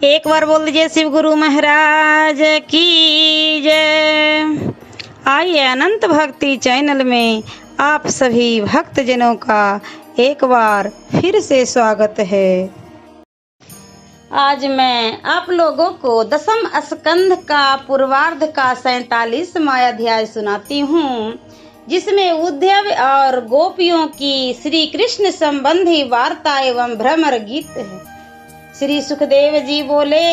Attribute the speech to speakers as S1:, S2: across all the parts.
S1: एक बार बोल दीजिए शिव गुरु महाराज की जय। आइए अनंत भक्ति चैनल में आप सभी भक्तजनों का एक बार फिर से स्वागत है। आज मैं आप लोगों को दसम स्कंध का पूर्वार्ध का 47वां अध्याय सुनाती हूँ, जिसमें उद्धव और गोपियों की श्री कृष्ण संबंधी वार्ता एवं भ्रमर गीत है। श्री सुखदेव जी बोले,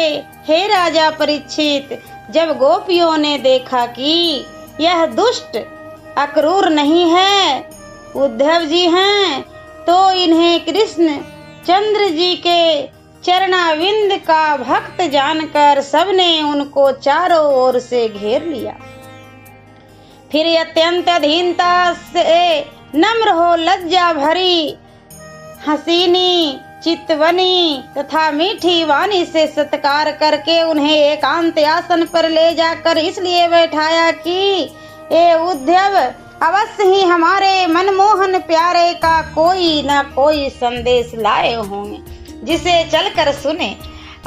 S1: हे राजा परीक्षित, जब गोपियों ने देखा कि यह दुष्ट अक्रूर नहीं है, उद्धव जी हैं, तो इन्हें कृष्ण चंद्र जी के चरणाविंद का भक्त जानकर सबने उनको चारों ओर से घेर लिया। फिर अत्यंत अधीनता से नम्र हो लज्जा भरी हसीनी चितवनी तथा मीठी वाणी से सत्कार करके उन्हें एकांत आसन पर ले जाकर इसलिए बैठाया कि ये उद्धव अवश्य ही हमारे मनमोहन प्यारे का कोई न कोई संदेश लाए होंगे, जिसे चलकर सुने।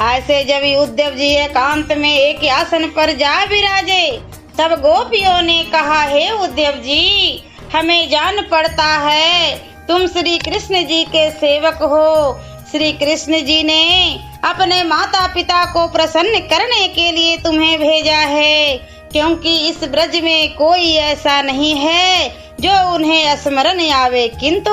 S1: ऐसे जब उद्धव जी एकांत में एक आसन पर जा विराजे, तब गोपियों ने कहा, हे उद्धव जी, हमें जान पड़ता है तुम श्री कृष्ण जी के सेवक हो। श्री कृष्ण जी ने अपने माता पिता को प्रसन्न करने के लिए तुम्हें भेजा है, क्योंकि इस ब्रज में कोई ऐसा नहीं है जो उन्हें स्मरण आवे, किंतु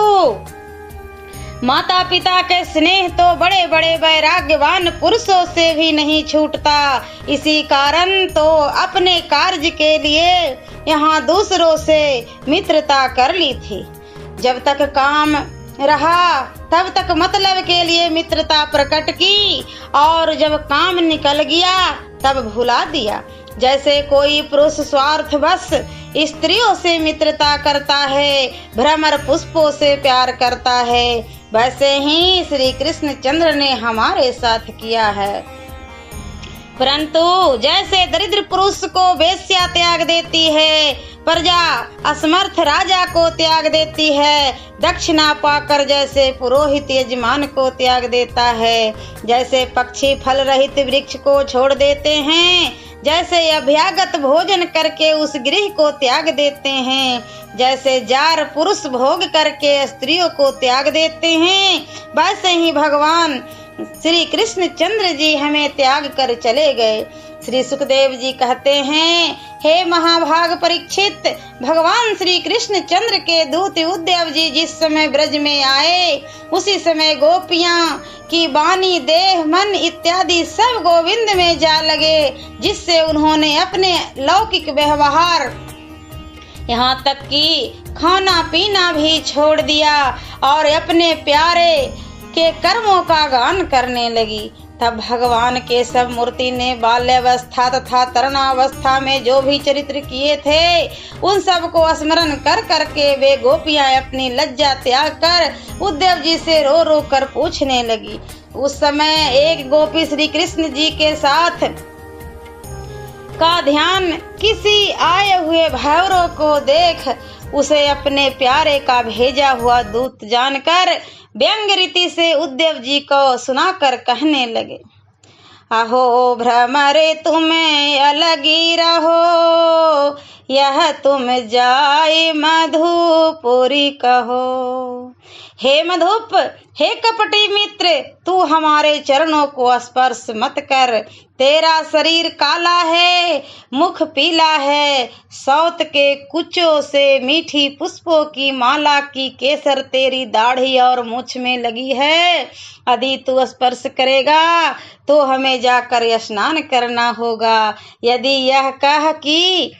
S1: माता पिता के स्नेह तो बड़े बड़े वैराग्यवान पुरुषों से भी नहीं छूटता। इसी कारण तो अपने कार्य के लिए यहाँ दूसरों से मित्रता कर ली थी। जब तक काम रहा तब तक मतलब के लिए मित्रता प्रकट की, और जब काम निकल गया तब भुला दिया। जैसे कोई पुरुष स्वार्थवश स्त्रियों से मित्रता करता है, भ्रमर पुष्पों से प्यार करता है, वैसे ही श्री कृष्ण चंद्र ने हमारे साथ किया है। परंतु जैसे दरिद्र पुरुष को वेश्या त्याग देती है, प्रजा असमर्थ राजा को त्याग देती है, दक्षिणा पाकर जैसे पुरोहित यजमान को त्याग देता है, जैसे पक्षी फल रहित वृक्ष को छोड़ देते हैं, जैसे अभ्यागत भोजन करके उस गृह को त्याग देते हैं, जैसे जार पुरुष भोग करके स्त्रियों को त्याग देते हैं, वैसे ही भगवान श्री कृष्ण चंद्र जी हमें त्याग कर चले गए। श्री सुखदेव जी कहते हैं, हे महाभाग परीक्षित, भगवान श्री कृष्ण चंद्र के दूत उद्धव जी जिस समय ब्रज में आए, उसी समय गोपियां की वाणी देह मन इत्यादि सब गोविंद में जा लगे, जिससे उन्होंने अपने लौकिक व्यवहार यहाँ तक कि खाना पीना भी छोड़ दिया और अपने प्यारे के कर्मों का गान करने लगी। तब भगवान के सब मूर्ति ने बाल्यावस्था तथा तरुणावस्था में जो भी चरित्र किए थे, उन सब को स्मरण कर करके वे गोपियां अपनी लज्जा त्याग कर उद्धव जी से रो रो कर पूछने लगी। उस समय एक गोपी श्री कृष्ण जी के साथ का ध्यान किसी आए हुए भैरव को देख उसे अपने प्यारे का भेजा हुआ दूत जानकर व्यंग रीति से उद्धव जी को सुनाकर कहने लगे, अहो भ्रमरे तुम्हें अलगी रहो, यह तुम जाए मधुपुरी कहो। हे मधुप, हे कपटी मित्र, तू हमारे चरणों को स्पर्श मत कर। तेरा शरीर काला है, मुख पीला है, सौत के कुचों से मीठी पुष्पों की माला की केसर तेरी दाढ़ी और मूछ में लगी है। यदि तू स्पर्श करेगा तो हमें जाकर स्नान करना होगा। यदि यह कह कि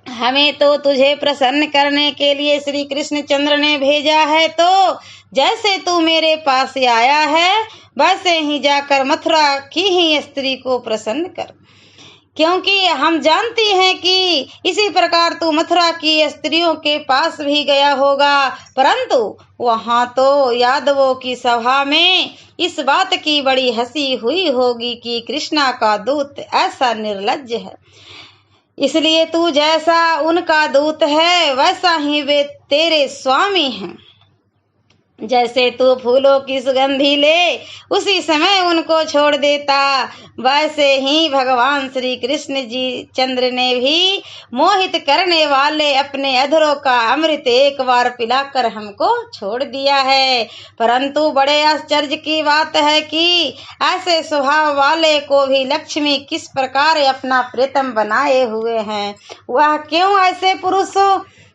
S1: हमें तो तुझे प्रसन्न करने के लिए श्री कृष्ण चंद्र ने भेजा है, तो जैसे तू मेरे पास आया है वैसे ही जाकर मथुरा की ही स्त्री को प्रसन्न कर, क्योंकि हम जानती हैं कि इसी प्रकार तू मथुरा की स्त्रियों के पास भी गया होगा। परंतु वहां तो यादवों की सभा में इस बात की बड़ी हंसी हुई होगी कि कृष्णा का दूत ऐसा निर्लज्ज है, इसलिए तू जैसा उनका दूत है वैसा ही वे तेरे स्वामी हैं। जैसे तू फूलों की सुगंधी ले उसी समय उनको छोड़ देता, वैसे ही भगवान श्री कृष्ण जी चंद्र ने भी मोहित करने वाले अपने अधरों का अमृत एक बार पिलाकर हमको छोड़ दिया है। परंतु बड़े आश्चर्य की बात है कि ऐसे स्वभाव वाले को भी लक्ष्मी किस प्रकार अपना प्रीतम बनाए हुए हैं। वह क्यों ऐसे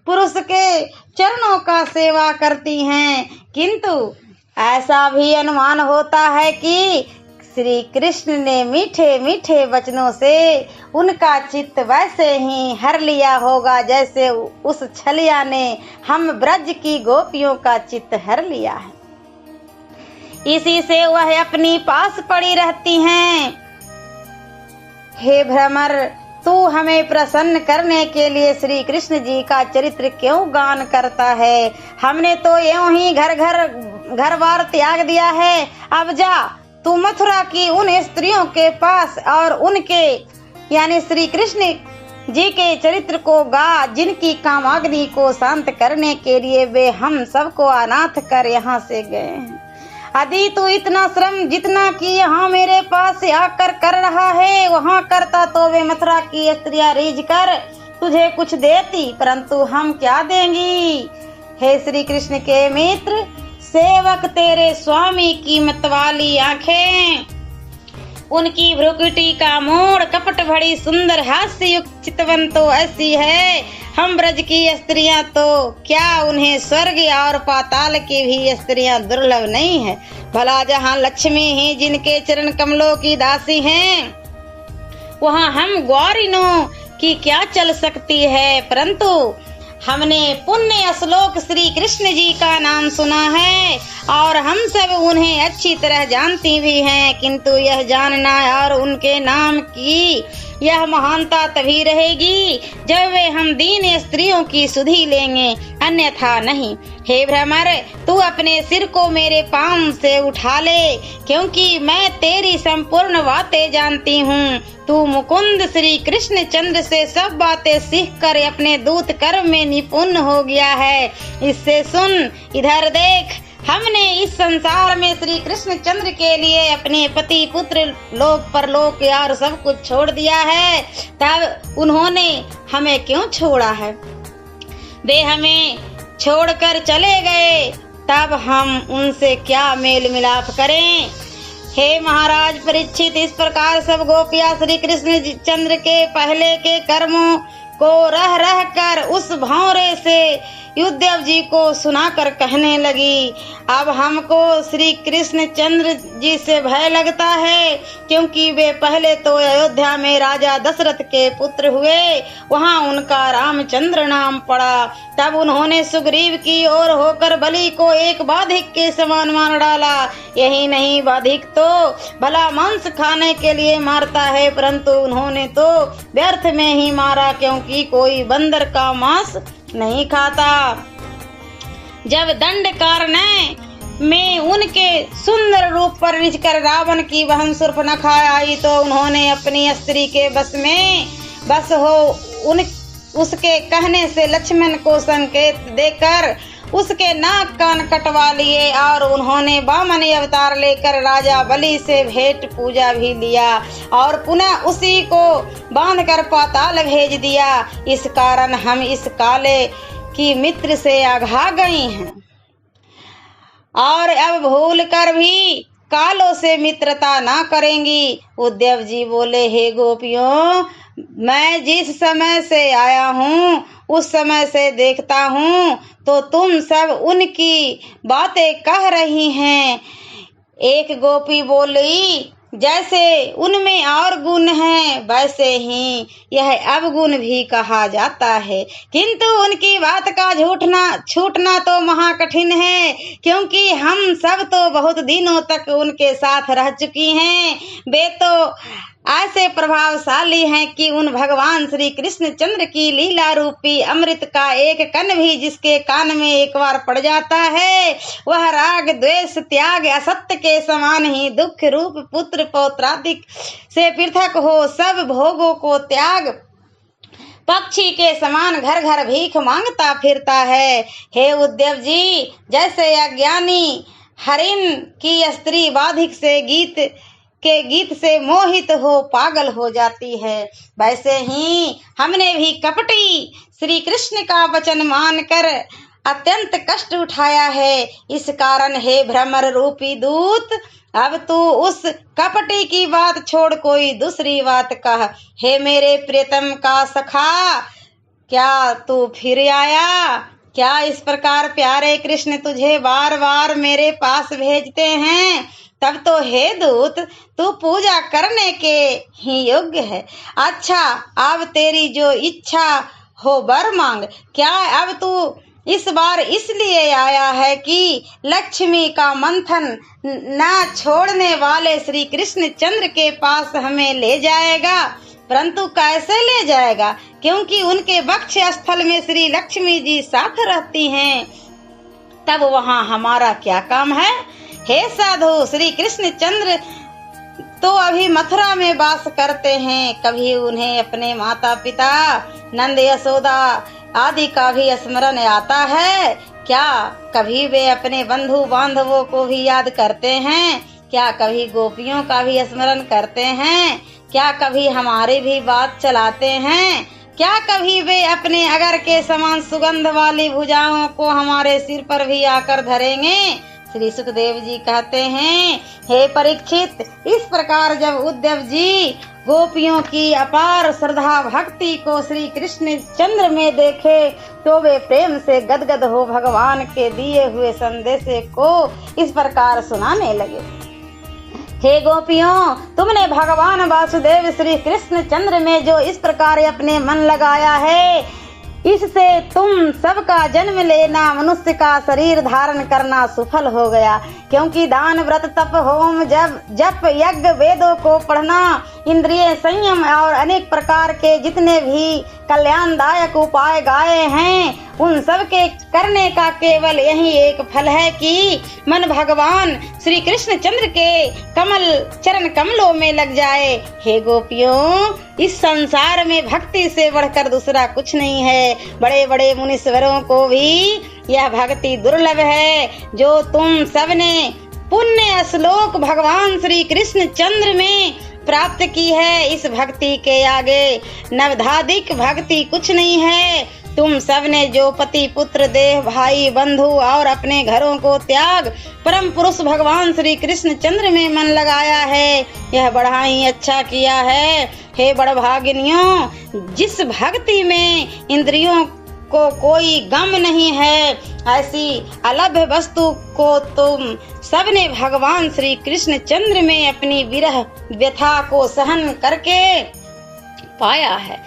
S1: पुरुष के चरणों का सेवा करती हैं। किंतु ऐसा भी अनुमान होता है कि श्री कृष्ण ने मीठे मीठे वचनों से उनका चित्त वैसे ही हर लिया होगा जैसे उस छलिया ने हम ब्रज की गोपियों का चित्त हर लिया है। इसी से वह अपनी पास पड़ी रहती हैं। हे भ्रमर, तू हमें प्रसन्न करने के लिए श्री कृष्ण जी का चरित्र क्यों गान करता है। हमने तो यूं ही घर बार त्याग दिया है। अब जा तू मथुरा की उन स्त्रियों के पास और उनके यानी श्री कृष्ण जी के चरित्र को गा जिनकी कामाग्नि को शांत करने के लिए वे हम सबको अनाथ कर यहाँ से गए हैं। यदि तू इतना श्रम जितना कि यहाँ मेरे पास आकर कर रहा है वहाँ करता तो वे मथुरा की स्त्रियां रीझ कर तुझे कुछ देती, परंतु हम क्या देंगी। हे श्री कृष्ण के मित्र, सेवक तेरे स्वामी की मतवाली आंखें, उनकी भ्रुकुटी का मोड़, कपट भरी सुंदर हास्य युक्त चितवन तो ऐसी है। हम ब्रज की स्त्रियां तो क्या, उन्हें स्वर्ग और पाताल की भी स्त्रियां दुर्लभ नहीं है। भला जहाँ लक्ष्मी ही जिनके चरण कमलों की दासी हैं, वहाँ हम ग्वारिनों की क्या चल सकती है। परंतु हमने पुण्य श्लोक श्री कृष्ण जी का नाम सुना है और हम सब उन्हें अच्छी तरह जानती भी हैं, किंतु यह जानना और उनके नाम की यह महानता तभी रहेगी जब वे हम दीन स्त्रियों की सुधि लेंगे, अन्यथा नहीं। हे भ्रमर, तू अपने सिर को मेरे पांव से उठा ले, क्योंकि मैं तेरी संपूर्ण बातें जानती हूँ। तू मुकुंद श्री कृष्ण चंद्र से सब बातें सीख कर अपने दूत कर्म में निपुण हो गया है। इससे सुन, इधर देख, हमने इस संसार में श्री कृष्ण चंद्र के लिए अपने पति पुत्र लोक परलोक और सब कुछ छोड़ दिया है। तब उन्होंने हमें क्यों छोड़ा है। वे हमें छोड़कर चले गए, तब हम उनसे क्या मेल मिलाप करें। हे महाराज परीक्षित, इस प्रकार सब गोपियां श्री कृष्ण चंद्र के पहले के कर्मों को रह रह कर उस भौरे से युद्धदेव जी को सुनाकर कहने लगी, अब हमको श्री कृष्ण चंद्र जी से भय लगता है, क्योंकि वे पहले तो अयोध्या में राजा दशरथ के पुत्र हुए, वहाँ उनका रामचंद्र नाम पड़ा। तब उन्होंने सुग्रीव की ओर होकर बलि को एक बाधिक के समान मार डाला। यही नहीं, बाधिक तो भला मांस खाने के लिए मारता है, परंतु उन्होंने तो व्यर्थ में ही मारा, क्योंकि कोई बंदर का मांस नहीं खाता। जब दंडकारण्य में उनके सुंदर रूप पर रिझकर रावण की बहन शूर्पणखा आई, तो उन्होंने अपनी स्त्री के बस हो उसके कहने से लक्ष्मण को संकेत देकर उसके नाक कान कटवा लिए और उन्होंने वामन अवतार लेकर राजा बलि से भेंट पूजा भी लिया और पुनः उसी को बांधकर पाताल भेज दिया। इस कारण हम इस काले की मित्र से आघा गई हैं और अब भूल कर भी कालों से मित्रता ना करेंगी। उद्धव जी बोले, हे गोपियों, मैं जिस समय से आया हूँ उस समय से देखता हूँ तो तुम सब उनकी बातें कह रही हैं। एक गोपी बोली, जैसे उनमें और गुण हैं वैसे ही यह अवगुण भी कहा जाता है, किंतु उनकी बात का छूटना तो महा कठिन है, क्योंकि हम सब तो बहुत दिनों तक उनके साथ रह चुकी हैं। वे तो ऐसे प्रभावशाली हैं कि उन भगवान श्री कृष्ण चंद्र की लीला रूपी अमृत का एक कण भी जिसके कान में एक बार पड़ जाता है, वह राग द्वेष त्याग असत्य के समान ही दुख रूप पुत्र पौत्रादिक से पृथक हो सब भोगों को त्याग पक्षी के समान घर घर भीख मांगता फिरता है। हे उद्धव जी, जैसे अज्ञानी हरिण की स्त्री बाधिक से गीत से मोहित हो पागल हो जाती है, वैसे ही हमने भी कपटी श्री कृष्ण का वचन मानकर अत्यंत कष्ट उठाया है। इस कारण हे भ्रमर रूपी दूत, अब तू उस कपटी की बात छोड़ कोई दूसरी बात कह। हे मेरे प्रियतम का सखा, क्या तू फिर आया? क्या इस प्रकार प्यारे कृष्ण तुझे बार बार मेरे पास भेजते हैं? तब तो हे दूत, तू पूजा करने के ही योग्य है। अच्छा, अब तेरी जो इच्छा हो वर मांग। क्या अब तू इस बार इसलिए आया है कि लक्ष्मी का मंथन न छोड़ने वाले श्री कृष्ण चंद्र के पास हमें ले जाएगा? परंतु कैसे ले जाएगा? क्योंकि उनके वक्ष स्थल में श्री लक्ष्मी जी साथ रहती हैं, तब वहाँ हमारा क्या काम है? हे साधु, श्री कृष्ण चंद्र तो अभी मथुरा में वास करते हैं। कभी उन्हें अपने माता पिता नंद यशोदा आदि का भी स्मरण आता है क्या? कभी वे अपने बंधु बांधवों को भी याद करते हैं क्या? कभी गोपियों का भी स्मरण करते हैं क्या? कभी हमारी भी बात चलाते हैं क्या? कभी वे अपने अगर के समान सुगंध वाली भुजाओं को हमारे सिर पर भी आकर धरेंगे? श्री सुखदेव जी कहते हैं, हे परीक्षित, इस प्रकार जब उद्धव जी गोपियों की अपार श्रद्धा भक्ति को श्री कृष्ण चंद्र में देखे तो वे प्रेम से गदगद हो भगवान के दिए हुए संदेश को इस प्रकार सुनाने लगे। हे गोपियों, तुमने भगवान वासुदेव श्री कृष्ण चंद्र में जो इस प्रकार अपने मन लगाया है, इससे तुम सबका जन्म लेना, मनुष्य का शरीर धारण करना सफल हो गया। क्योंकि दान, व्रत, तप, होम, जप, यज्ञ, वेदों को पढ़ना, इंद्रिय संयम और अनेक प्रकार के जितने भी कल्याणदायक उपाय गाए हैं, उन सब के करने का केवल यही एक फल है कि मन भगवान श्री कृष्ण चंद्र के चरण कमलों में लग जाए। हे गोपियों, इस संसार में भक्ति से बढ़कर दूसरा कुछ नहीं है। बड़े बड़े मुनीश्वरों को भी यह भक्ति दुर्लभ है जो तुम सबने पुण्य श्लोक भगवान श्री कृष्ण चंद्र में प्राप्त की है। इस भक्ति के आगे नवधाधिक भक्ति कुछ नहीं है। तुम सबने जो पति पुत्र देह भाई बंधु और अपने घरों को त्याग परम पुरुष भगवान श्री कृष्ण चंद्र में मन लगाया है, यह बड़ा ही अच्छा किया है। हे बड़भागिनियों, जिस भक्ति में इंद्रियों को कोई गम नहीं है, ऐसी अलभ्य वस्तु को तुम सबने भगवान श्री कृष्ण चंद्र में अपनी विरह व्यथा को सहन करके पाया है।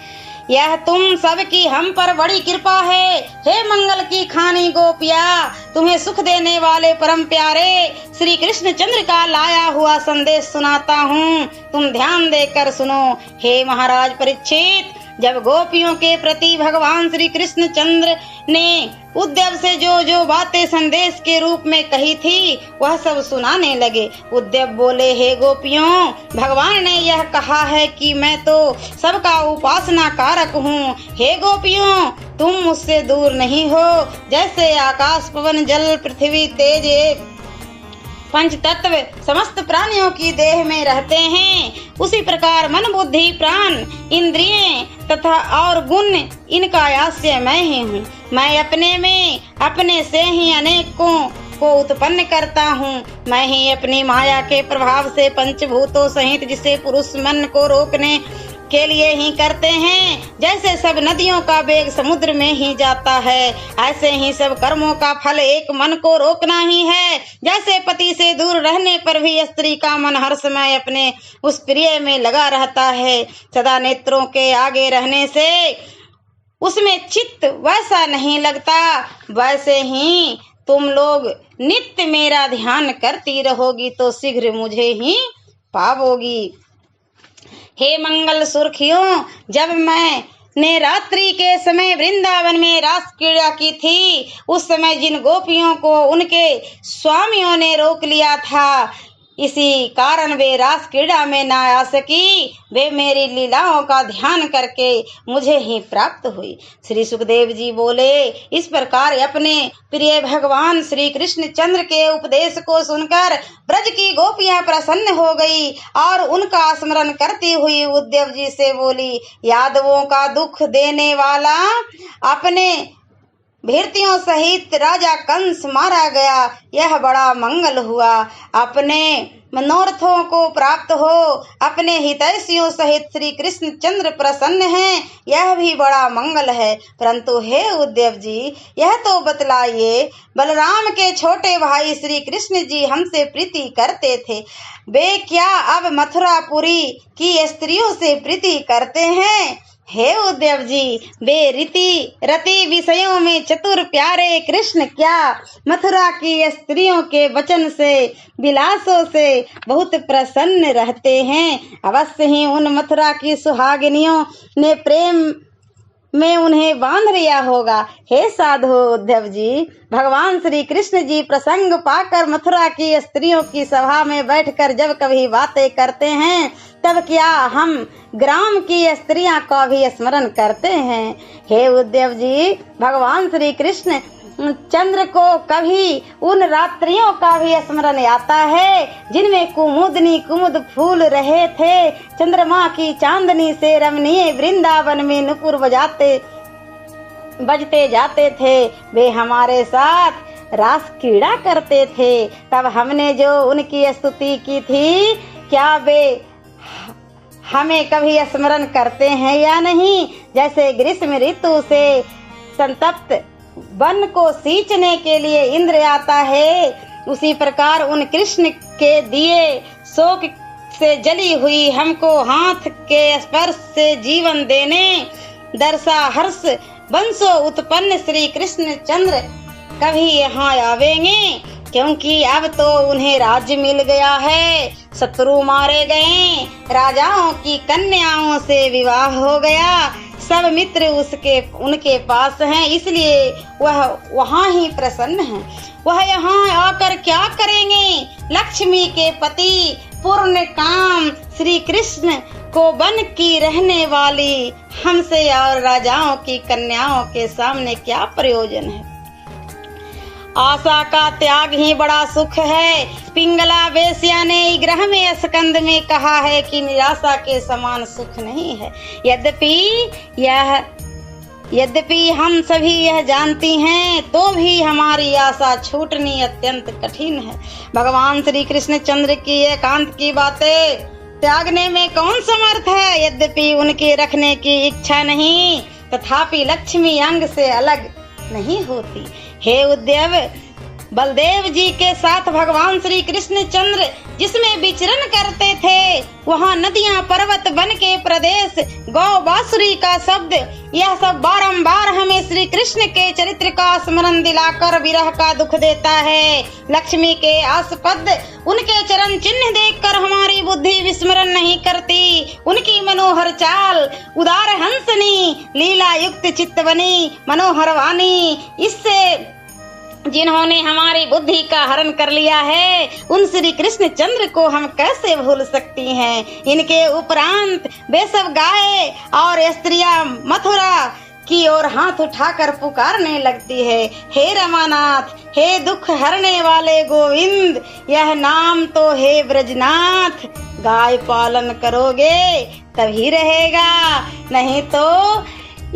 S1: यह तुम सबकी हम पर बड़ी कृपा है। हे मंगल की खानी गोपिया, तुम्हें सुख देने वाले परम प्यारे श्री कृष्ण चंद्र का लाया हुआ संदेश सुनाता हूँ, तुम ध्यान देकर सुनो। हे महाराज परीक्षित, जब गोपियों के प्रति भगवान श्री कृष्ण चंद्र ने उद्धव से जो जो बातें संदेश के रूप में कही थी वह सब सुनाने लगे। उद्धव बोले, हे गोपियों, भगवान ने यह कहा है कि मैं तो सबका उपासना कारक हूँ। हे गोपियों, तुम मुझसे दूर नहीं हो। जैसे आकाश पवन जल पृथ्वी तेज पंच तत्व समस्त प्राणियों की देह में रहते हैं, उसी प्रकार मन बुद्धि प्राण इंद्रिय तथा और गुण इनका आश्रय मैं ही हूँ। मैं अपने में अपने से ही अनेकों को उत्पन्न करता हूँ। मैं ही अपनी माया के प्रभाव से पंचभूतों सहित जिसे पुरुष मन को रोकने के लिए ही करते हैं। जैसे सब नदियों का वेग समुद्र में ही जाता है, ऐसे ही सब कर्मों का फल एक मन को रोकना ही है। जैसे पति से दूर रहने पर भी स्त्री का मन हर समय अपने उस प्रिय में लगा रहता है, सदा नेत्रों के आगे रहने से उसमें चित्त वैसा नहीं लगता, वैसे ही तुम लोग नित्य मेरा ध्यान करती रहोगी तो शीघ्र मुझे ही पाओगी। हे मंगल सुर्खियों, जब मैंने रात्रि के समय वृंदावन में रास क्रीड़ा की थी, उस समय जिन गोपियों को उनके स्वामियों ने रोक लिया था, इसी कारण वे रास क्रीड़ा में न आ सकी। वे मेरी लीलाओं का ध्यान करके मुझे ही प्राप्त हुई। श्री सुखदेव जी बोले, इस प्रकार अपने प्रिय भगवान श्री कृष्ण चंद्र के उपदेश को सुनकर ब्रज की गोपियां प्रसन्न हो गई और उनका स्मरण करती हुई उद्धव जी से बोली, यादवों का दुख देने वाला अपने भीर्तियों सहित राजा कंस मारा गया, यह बड़ा मंगल हुआ। अपने मनोरथों को प्राप्त हो अपने हितैषियों सहित श्री कृष्ण चंद्र प्रसन्न हैं, यह भी बड़ा मंगल है। परंतु हे उद्धव जी, यह तो बतलाइए, बलराम के छोटे भाई श्री कृष्ण जी हमसे प्रीति करते थे, वे क्या अब मथुरापुरी की स्त्रियों से प्रीति करते हैं? हे उद्धव जी, वे रति विषयों में चतुर प्यारे कृष्ण क्या मथुरा की स्त्रियों के वचन से विलासों से बहुत प्रसन्न रहते हैं। अवश्य ही उन मथुरा की सुहागिनियों ने प्रेम में उन्हें बांध लिया होगा। हे साधु उद्धव जी, भगवान श्री कृष्ण जी प्रसंग पाकर मथुरा की स्त्रियों की सभा में बैठकर जब कभी बातें करते हैं, तब क्या हम ग्राम की स्त्रियां का भी स्मरण करते हैं? हे उद्धव जी, भगवान श्री कृष्ण चंद्र को कभी उन रात्रियों का भी स्मरण आता है जिनमें कुमुदनी कुमुद फूल रहे थे। चंद्रमा की चांदनी से रमणीय वृंदावन में नुपुर बजते जाते थे। वे हमारे साथ रास क्रीड़ा करते थे। तब हमने जो उनकी स्तुति की थी, क्या वे हमें कभी स्मरण करते हैं या नहीं? जैसे ग्रीष्म ऋतु से संतप्त वन को सींचने के लिए इंद्र आता है, उसी प्रकार उन कृष्ण के दिए शोक से जली हुई हमको हाथ के स्पर्श से जीवन देने दर्शा हर्ष वंशो उत्पन्न श्री कृष्ण चंद्र कभी यहाँ आवेंगे, क्योंकि अब तो उन्हें राज्य मिल गया है, शत्रु मारे गए, राजाओं की कन्याओं से विवाह हो गया, सब मित्र उनके पास हैं, इसलिए वह वहाँ ही प्रसन्न है। वह यहाँ आकर क्या करेंगे? लक्ष्मी के पति पूर्ण काम श्री कृष्ण को वन की रहने वाली हमसे और राजाओं की कन्याओं के सामने क्या प्रयोजन है? आशा का त्याग ही बड़ा सुख है। पिंगला वेश्या ने ग्रह में स्कंद में कहा है कि निराशा के समान सुख नहीं है। यद्यपि हम सभी यह जानती हैं, तो भी हमारी आशा छूटनी अत्यंत कठिन है। भगवान श्री कृष्ण चंद्र की एकांत की बातें त्यागने में कौन समर्थ है? यद्यपि उनके रखने की इच्छा नहीं, तथापि लक्ष्मी अंग से अलग नहीं होती। हे उद्धव, बलदेव जी के साथ भगवान श्री कृष्ण चंद्र जिसमें विचरण करते थे, वहाँ नदियाँ, पर्वत, वन के प्रदेश, गौ, बांसुरी का शब्द, यह सब बारंबार हमें श्री कृष्ण के चरित्र का स्मरण दिलाकर विरह का दुख देता है। लक्ष्मी के आस्पद उनके चरण चिन्ह देखकर हमारी बुद्धि विस्मरण नहीं करती। उनकी मनोहर चाल, उदार हंसनी, लीला युक्त चित्तवनी, मनोहर वाणी, इससे जिन्होंने हमारी बुद्धि का हरण कर लिया है, उन श्री कृष्ण चंद्र को हम कैसे भूल सकती हैं? इनके उपरांत वे सब गाय और स्त्रियां मथुरा की ओर हाथ उठाकर पुकारने लगती है, हे रमानाथ, हे दुख हरने वाले गोविंद, यह नाम तो हे ब्रजनाथ, गाय पालन करोगे तभी रहेगा, नहीं तो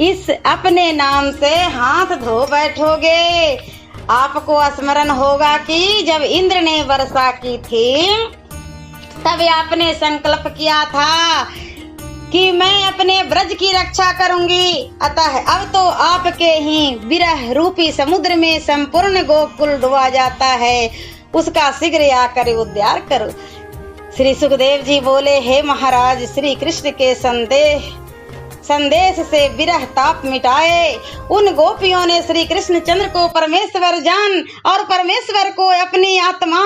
S1: इस अपने नाम से हाथ धो बैठोगे। आपको स्मरण होगा कि जब इंद्र ने वर्षा की थी, तब आपने संकल्प किया था कि मैं अपने ब्रज की रक्षा करूंगी। अतः अब तो आपके ही विरह रूपी समुद्र में संपूर्ण गोकुल डूबा जाता है, उसका शीघ्र आकर उद्धार करो। श्री सुखदेव जी बोले, हे महाराज, श्री कृष्ण के संदेश से विरह ताप मिटाए। उन गोपियों ने श्री कृष्ण चंद्र को परमेश्वर जान और परमेश्वर को अपनी आत्मा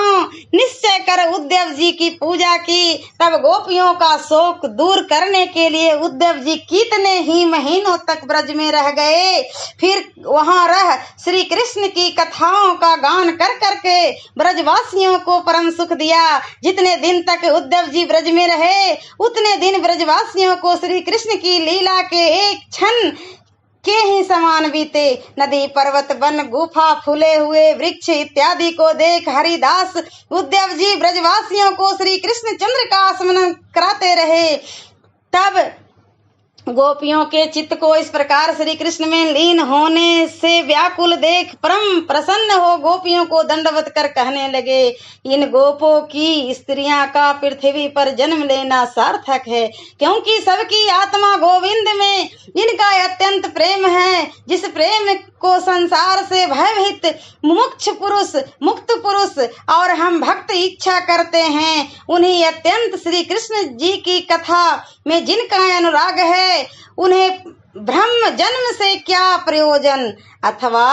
S1: निश्चय कर उद्धव जी की पूजा की। तब गोपियों का शोक दूर करने के लिए उद्धव जी कितने ही महीनों तक ब्रज में रह गए। फिर वहां रह श्री कृष्ण की कथाओं का गान कर करके ब्रजवासियों को परम सुख दिया। जितने दिन तक उद्धव जी ब्रज में रहे उतने दिन ब्रजवासियों को श्री कृष्ण की लीला के एक क्षण के ही समान बीते। नदी पर्वत वन गुफा फूले हुए वृक्ष इत्यादि को देख हरिदास उद्धव जी ब्रजवासियों को श्री कृष्ण चंद्र का स्मरण कराते रहे। तब गोपियों के चित्त को इस प्रकार श्री कृष्ण में लीन होने से व्याकुल देख परम प्रसन्न हो गोपियों को दंडवत कर कहने लगे, इन गोपों की स्त्रियां का पृथ्वी पर जन्म लेना सार्थक है, क्योंकि सबकी आत्मा गोविंद में इनका अत्यंत प्रेम है। जिस प्रेम को संसार से भयभीत मुक्त पुरुष और हम भक्त इच्छा करते हैं, उन्हीं अत्यंत श्री कृष्ण जी की कथा में जिनका अनुराग है, उन्हें ब्रह्म जन्म से क्या प्रयोजन। अथवा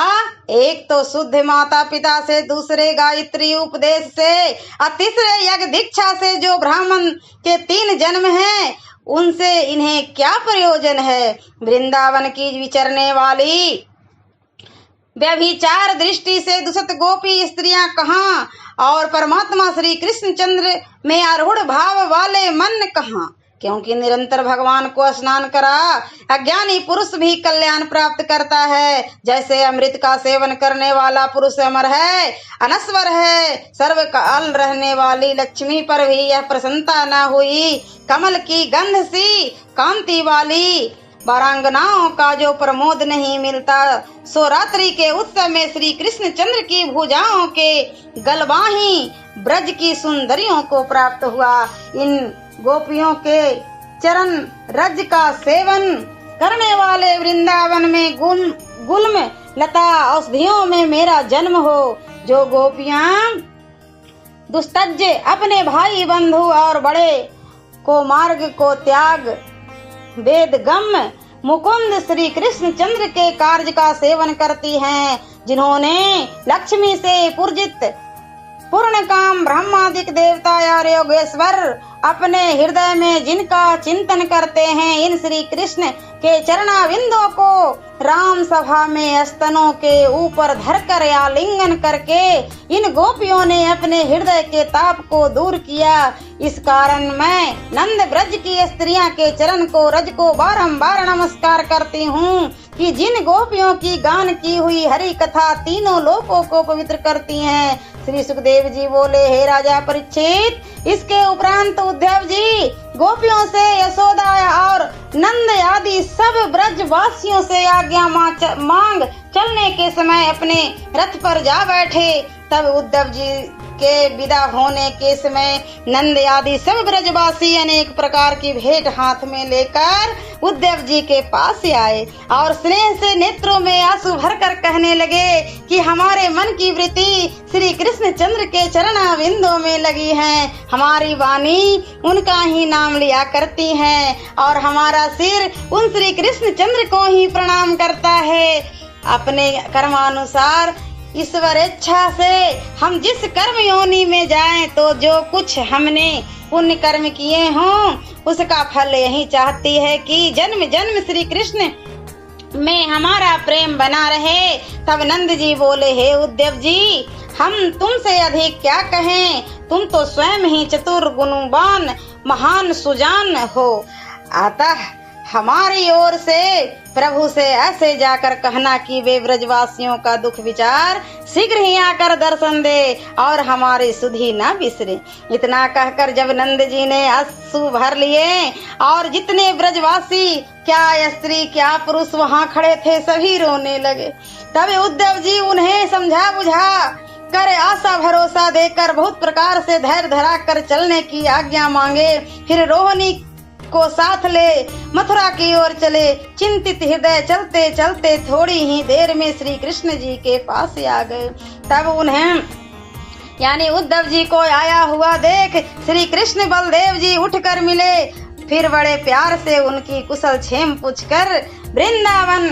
S1: एक तो शुद्ध माता पिता से, दूसरे गायत्री उपदेश से और तीसरे यज्ञ दीक्षा से जो ब्राह्मण के 3 जन्म हैं, उनसे इन्हें क्या प्रयोजन है। वृंदावन की विचरने वाली व्यभिचार दृष्टि से दुष्ट गोपी स्त्रियां कहाँ और परमात्मा श्री कृष्ण चंद्र में आरूढ़ भाव वाले मन कहाँ, क्योंकि निरंतर भगवान को स्नान करा अज्ञानी पुरुष भी कल्याण प्राप्त करता है। जैसे अमृत का सेवन करने वाला पुरुष अमर है, अनस्वर है, सर्वकाल रहने वाली लक्ष्मी पर भी यह प्रसन्नता न हुई। कमल की गंध सी कांति वाली वारांगनाओं का जो प्रमोद नहीं मिलता, सो रात्रि के उत्सव में श्री कृष्ण चंद्र की भुजाओं के गलबाही ब्रज की सुंदरियों को प्राप्त हुआ। इन गोपियों के चरण रज का सेवन करने वाले वृंदावन में गुल्म लता औषधियों में मेरा जन्म हो। जो गोपियां दुस्तज्य अपने भाई बंधु और बड़े को मार्ग को त्याग वेदगम मुकुंद श्री कृष्ण चंद्र के कार्य का सेवन करती हैं, जिन्होंने लक्ष्मी से पूजित पूर्ण काम ब्रह्मादिक देवता और योगेश्वर अपने हृदय में जिनका चिंतन करते हैं, इन श्री कृष्ण के चरणाविंदों को राम सभा में स्तनों के ऊपर धरकर आलिंगन करके इन गोपियों ने अपने हृदय के ताप को दूर किया। इस कारण मैं नंद ब्रज की स्त्रियां के चरण को रज को बारंबार नमस्कार करती हूँ कि जिन गोपियों की गान की हुई हरि कथा तीनों लोकों को पवित्र करती हैं। श्री सुखदेव जी बोले, हे राजा परीक्षित, इसके उपरांत उद्धव जी गोपियों से यशोदा और नंद आदि सब ब्रजवासियों से आज्ञा मांग चलने के समय अपने रथ पर जा बैठे। तब उद्धव जी के विदा होने के समय नंद आदि सब ब्रजवासी अनेक प्रकार की भेंट हाथ में लेकर उद्धव जी के पास आए और स्नेह से नेत्रों में आंसू भरकर कहने लगे कि हमारे मन की वृत्ति श्री कृष्ण चंद्र के चरणाविंदों में लगी है। हमारी वाणी उनका ही नाम लिया करती है और हमारा सिर उन श्री कृष्ण चंद्र को ही प्रणाम करता है। अपने कर्मानुसार ईश्वर इच्छा से हम जिस कर्म योनि में जाएं, तो जो कुछ हमने पुण्य कर्म किए हों उसका फल यही चाहती है कि जन्म जन्म श्री कृष्ण में हमारा प्रेम बना रहे। तब नंद जी बोले, हे उद्धव जी, हम तुमसे अधिक क्या कहें, तुम तो स्वयं ही चतुर गुणवान महान सुजान हो। अतः हमारी ओर से प्रभु से ऐसे जाकर कहना कि वे ब्रजवासियों का दुख विचार शीघ्र ही आकर दर्शन दे और हमारी सुधि न बिसरे। इतना कहकर जब नंद जी ने अश्रु भर लिए और जितने ब्रजवासी क्या स्त्री क्या पुरुष वहां खड़े थे सभी रोने लगे। तब उद्धव जी उन्हें समझा बुझा कर आशा भरोसा देकर बहुत प्रकार से धैर्य धरा कर चलने की आज्ञा मांगे। फिर रोहिणी को साथ ले मथुरा की ओर चले। चिंतित हृदय चलते चलते थोड़ी ही देर में श्री कृष्ण जी के पास आ गए। तब उन्हें यानी उद्धव जी को आया हुआ देख श्री कृष्ण बलदेव जी उठकर मिले फिर बड़े प्यार से उनकी कुशल क्षेम पूछकर वृंदावन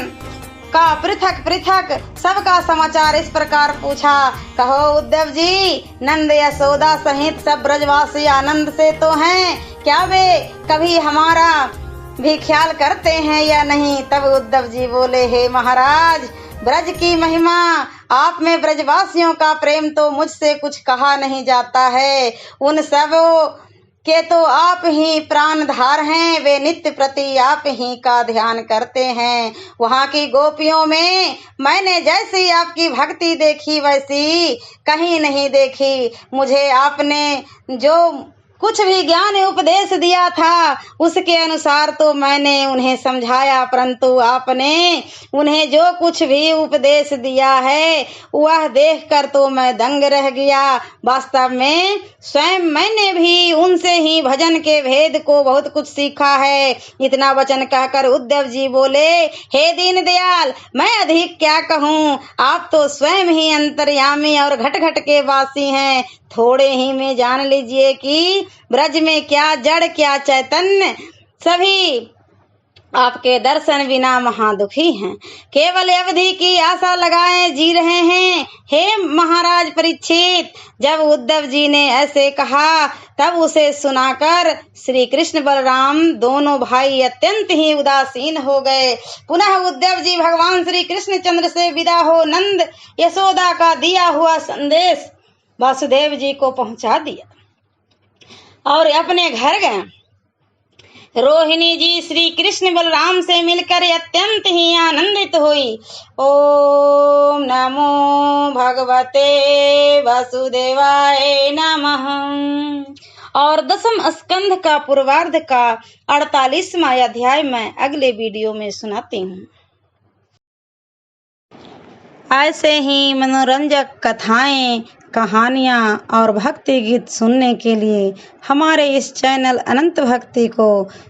S1: का पृथक पृथक सबका समाचार इस प्रकार पूछा। कहो उद्धव जी, नंद यशोदा सहित सब ब्रजवासी आनंद से तो हैं, क्या वे कभी हमारा भी ख्याल करते हैं या नहीं? तब उद्धव जी बोले, हे महाराज, ब्रज की महिमा, आप में ब्रजवासियों का प्रेम तो मुझसे कुछ कहा नहीं जाता है। उन सब के तो आप ही प्राणधार हैं, वे नित्य प्रति आप ही का ध्यान करते हैं। वहाँ की गोपियों में मैंने जैसी आपकी भक्ति देखी वैसी कहीं नहीं देखी। मुझे आपने जो कुछ भी ज्ञान उपदेश दिया था उसके अनुसार तो मैंने उन्हें समझाया, परंतु आपने उन्हें जो कुछ भी उपदेश दिया है वह देखकर तो मैं दंग रह गया। वास्तव में स्वयं मैंने भी उनसे ही भजन के भेद को बहुत कुछ सीखा है। इतना वचन कहकर उद्धव जी बोले, हे दीन दयाल, मैं अधिक क्या कहूँ, आप तो स्वयं ही अंतर्यामी और घट घट के वासी हैं। थोड़े ही में जान लीजिए कि ब्रज में क्या जड़ क्या चैतन्य सभी आपके दर्शन बिना महादुखी हैं, केवल अवधि की आशा लगाए जी रहे हैं। हे महाराज परीक्षित, जब उद्धव जी ने ऐसे कहा तब उसे सुनाकर श्री कृष्ण बलराम दोनों भाई अत्यंत ही उदासीन हो गए। पुनः उद्धव जी भगवान श्री कृष्ण चंद्र से विदा हो नंद यशोदा का दिया हुआ संदेश वासुदेव जी को पहुंचा दिया और अपने घर गए। रोहिणी जी श्री कृष्ण बलराम से मिलकर अत्यंत ही आनंदित हुई। ओम नमो भगवते वासुदेवाय नमः। और दसम स्कंध का पूर्वार्ध का 48वां अध्याय मैं अगले वीडियो में सुनाती हूँ। ऐसे ही मनोरंजक कथाएं, कहानियाँ और भक्ति गीत सुनने के लिए हमारे इस चैनल अनंत भक्ति को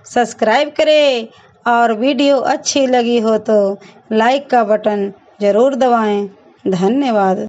S1: सब्सक्राइब करें और वीडियो अच्छी लगी हो तो लाइक का बटन जरूर दबाएं। धन्यवाद।